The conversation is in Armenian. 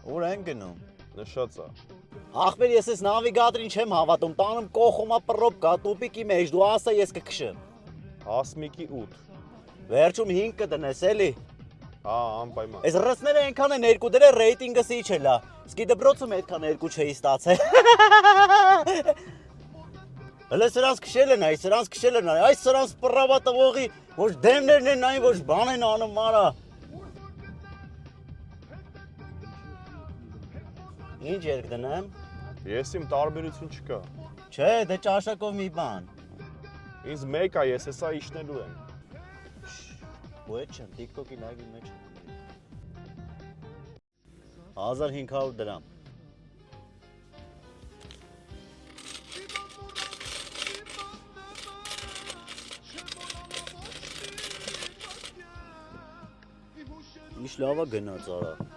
Ուր են գնում։ Նշած է։ Ախպեր, ես ես նավիգատորին չեմ հավատում, տանում կողոմա պրոպկա, տուպիկի մեջ, դու ասա ես կքշեմ։ Հասմիկի 8։ Վերջում 5 կդնես էլի։ Հա, անպայման։ Այս ռսները այնքան են 2 դրել, ռեյտինգս իջ էլա։ Սկի դպրոցում այդքան 2 չէի ստացել։ Հələ սրանց քշել են, սրանց քշել են, այս սրանց պռավա տվողի ոչ դեմներն են նային, ոչ բան են անում, արա։ Ինչ երկ դնեմ։ Ես իմ տարբերություն չկա։ Չէ, դե ճաշակով մի բան։ Ինձ մեկ է, ես հեսա իշնելու եմ։ Ոչ չեմ, TikTok-ի լայվի մեջ եմ։ 1500 դրամ։ Ինչ լավա գնաց արա։